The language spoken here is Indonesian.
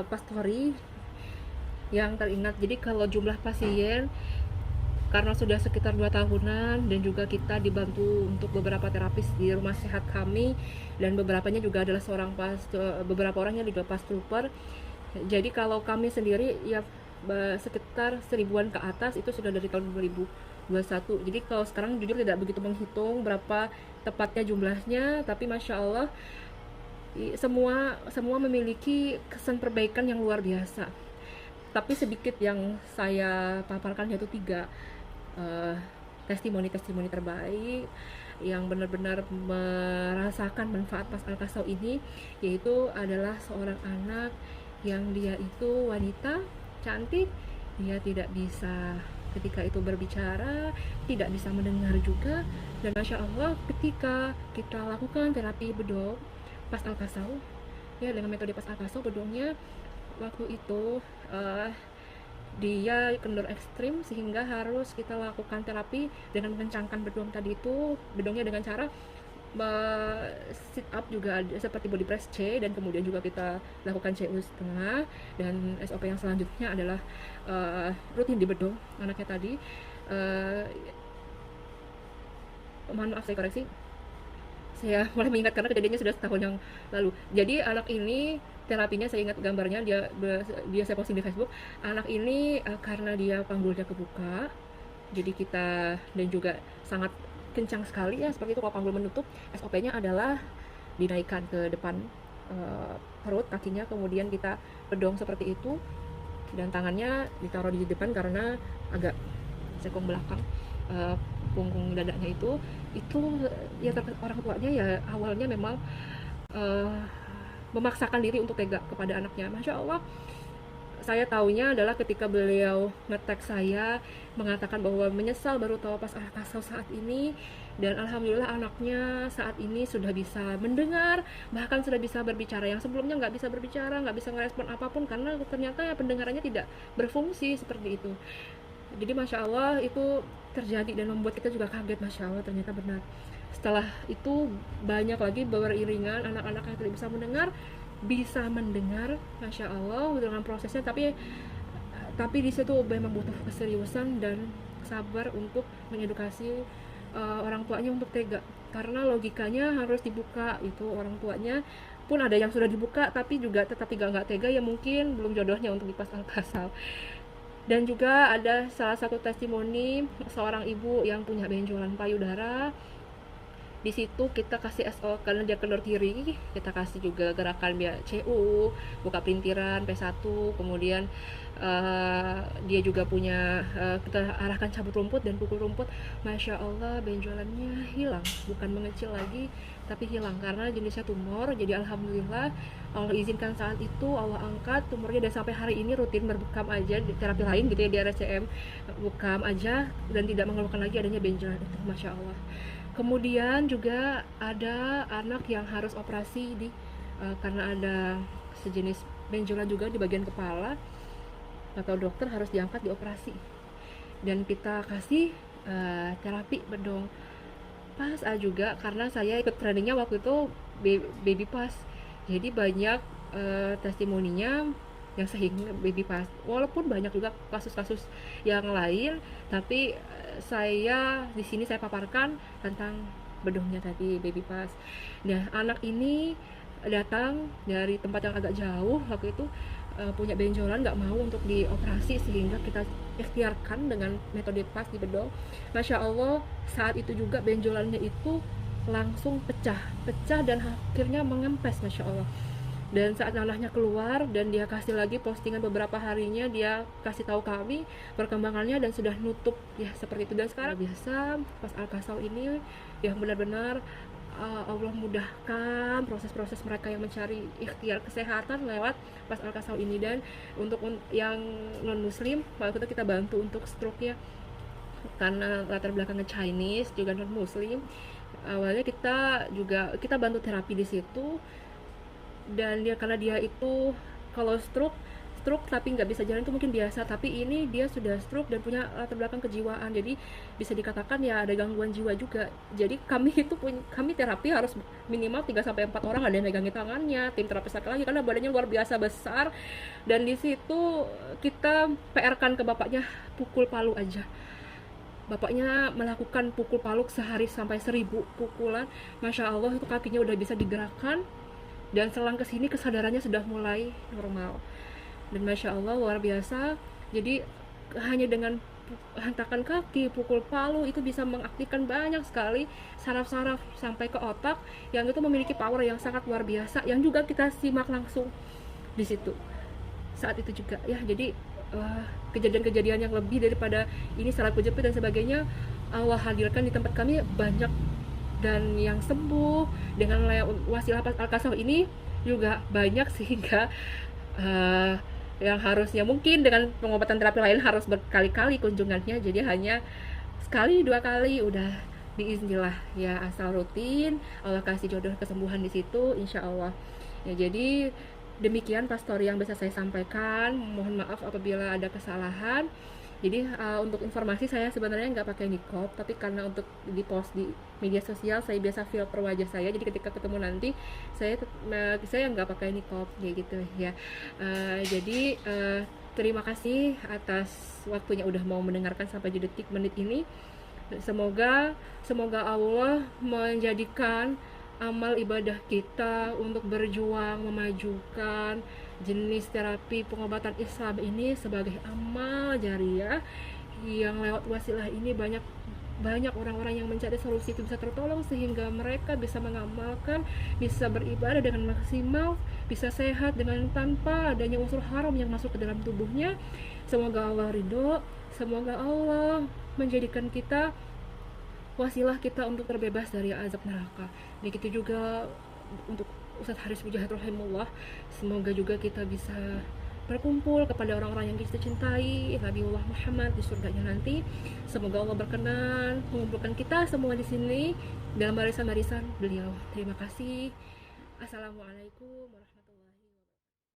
pastori yang teringat. Jadi kalau jumlah pasien karena sudah sekitar 2 tahunan dan juga kita dibantu untuk beberapa terapis di rumah sehat kami, dan beberapanya juga adalah beberapa orangnya juga pas trooper. Jadi kalau kami sendiri ya sekitar 1000-an ke atas itu sudah dari tahun 2021. Jadi kalau sekarang jujur tidak begitu menghitung berapa tepatnya jumlahnya, tapi masya Allah semua semua memiliki kesan perbaikan yang luar biasa. Tapi sedikit yang saya paparkan yaitu 3 uh, testimoni-testimoni terbaik yang benar-benar merasakan manfaat pas Al-Kasau ini, yaitu adalah seorang anak yang dia itu wanita cantik, dia tidak bisa ketika itu berbicara, tidak bisa mendengar juga, dan masya Allah ketika kita lakukan terapi bedong pas Al-Kasau ya, dengan metode pas Al-Kasau bedongnya waktu itu uh, dia kendor ekstrim sehingga harus kita lakukan terapi dengan mengencangkan bedong tadi itu, bedongnya dengan cara sit up juga seperti body press C, dan kemudian juga kita lakukan CU setengah, dan SOP yang selanjutnya adalah rutin di bedong anaknya tadi. Mohon maaf saya koreksi, saya mulai mengingat karena kejadiannya sudah setahun yang lalu. Jadi anak ini terapinya, saya ingat gambarnya, dia saya posting di Facebook. Anak ini karena dia panggulnya kebuka, jadi kita, dan juga sangat kencang sekali ya seperti itu kalau panggul menutup, SOP-nya adalah dinaikkan ke depan perut kakinya, kemudian kita pedong seperti itu, dan tangannya ditaruh di depan karena agak sekong belakang punggung dadanya itu ya orang tuanya ya awalnya memang uh, memaksakan diri untuk tega kepada anaknya. Masya Allah, saya taunya adalah ketika beliau nge-tag saya mengatakan bahwa menyesal baru tahu pas Al-Kasau saat ini, dan alhamdulillah anaknya saat ini sudah bisa mendengar, bahkan sudah bisa berbicara, yang sebelumnya nggak bisa berbicara, nggak bisa ngerespon apapun karena ternyata ya pendengarannya tidak berfungsi seperti itu. Jadi masya Allah itu terjadi dan membuat kita juga kaget, masya Allah ternyata benar. Setelah itu banyak lagi beriringan anak-anak yang tidak bisa mendengar, masya Allah dengan prosesnya. Tapi di situ memang butuh keseriusan dan sabar untuk mengedukasi orang tuanya untuk tega, karena logikanya harus dibuka. Itu orang tuanya pun ada yang sudah dibuka tapi juga tetap nggak tega, ya mungkin belum jodohnya untuk dipas Al-Kasau. Dan juga ada salah satu testimoni seorang ibu yang punya benjolan payudara. Di situ kita kasih SO karena dia kendor kiri, kita kasih juga gerakan biar CU, buka pelintiran P1, kemudian dia juga punya kita arahkan cabut rumput dan pukul rumput. Masya Allah benjolannya hilang, bukan mengecil lagi tapi hilang karena jenisnya tumor. Jadi alhamdulillah Allah izinkan saat itu, Allah angkat tumornya, dan sampai hari ini rutin berbekam aja di terapi lain gitu ya di RSCM, bekam aja dan tidak mengeluhkan lagi adanya benjolan itu, Masya Allah. Kemudian juga ada anak yang harus operasi karena ada sejenis benjolan juga di bagian kepala, atau dokter harus diangkat dioperasi, dan kita kasih terapi bedong pas juga karena saya ikut trainingnya waktu itu baby pas. Jadi banyak testimoninya yang sehingga baby pas, walaupun banyak juga kasus-kasus yang lain, tapi saya di sini saya paparkan tentang bedongnya tadi baby pas. Nah anak ini datang dari tempat yang agak jauh waktu itu, punya benjolan, nggak mau untuk dioperasi, sehingga kita ikhtiarkan dengan metode pas di bedong. Masya Allah saat itu juga benjolannya itu langsung pecah dan akhirnya mengempes, Masya Allah. Dan saat nanahnya keluar dan dia kasih lagi postingan beberapa harinya, dia kasih tahu kami perkembangannya dan sudah nutup ya seperti itu. Dan sekarang biasa pas Al-Kasau ini yang benar-benar Allah mudahkan proses-proses mereka yang mencari ikhtiar kesehatan lewat pas Al-Kasau ini. Dan untuk yang non muslim waktu itu kita bantu untuk stroke-nya karena latar belakangnya Chinese juga non muslim. Awalnya kita bantu terapi di situ, dan karena dia itu kalau stroke stroke tapi nggak bisa jalan itu mungkin biasa, tapi ini dia sudah stroke dan punya latar belakang kejiwaan, jadi bisa dikatakan ya ada gangguan jiwa juga. Jadi kami terapi harus minimal 3 sampai 4 orang, ada yang megangin tangannya, tim terapis lagi karena badannya luar biasa besar. Dan di situ kita PR-kan ke bapaknya pukul palu aja. Bapaknya melakukan pukul palu sehari sampai 1000 pukulan. Masya Allah, itu kakinya udah bisa digerakkan, dan selang kesini kesadarannya sudah mulai normal. Dan Masya Allah luar biasa. Jadi hanya dengan hentakan kaki, pukul palu itu bisa mengaktifkan banyak sekali saraf-saraf sampai ke otak, yang itu memiliki power yang sangat luar biasa, yang juga kita simak langsung di situ saat itu juga ya. Jadi kejadian-kejadian yang lebih daripada ini, salah kejepit dan sebagainya, Allah hadirkan di tempat kami banyak, dan yang sembuh dengan wasilah Al-Kasaf ini juga banyak, sehingga yang harusnya mungkin dengan pengobatan terapi lain harus berkali-kali kunjungannya, jadi hanya sekali 2 kali udah biiznillah ya, asal rutin Allah kasih jodoh kesembuhan di situ insya Allah ya. Jadi demikian pastor yang bisa saya sampaikan, mohon maaf apabila ada kesalahan. Jadi untuk informasi, saya sebenarnya nggak pakai niqab, tapi karena untuk di post di media sosial saya biasa filter wajah saya, jadi ketika ketemu nanti saya nggak pakai niqab kayak gitu ya. Jadi terima kasih atas waktunya udah mau mendengarkan sampai di detik menit ini. Semoga Allah menjadikan amal ibadah kita untuk berjuang memajukan jenis terapi pengobatan Islam ini sebagai amal jariah, yang lewat wasilah ini banyak orang-orang yang mencari solusi itu bisa tertolong, sehingga mereka bisa mengamalkan, bisa beribadah dengan maksimal, bisa sehat dengan tanpa adanya unsur haram yang masuk ke dalam tubuhnya. Semoga Allah ridho, semoga Allah menjadikan kita wasilah kita untuk terbebas dari azab neraka. Begitu juga untuk Ustadz Haris Mujahid rahimahullah, semoga juga kita bisa berkumpul kepada orang-orang yang kita cintai, Nabiullah Muhammad di surganya nanti. Semoga Allah berkenan mengumpulkan kita semua di sini dalam barisan-barisan beliau. Terima kasih. Assalamualaikum warahmatullahi wabarakatuh.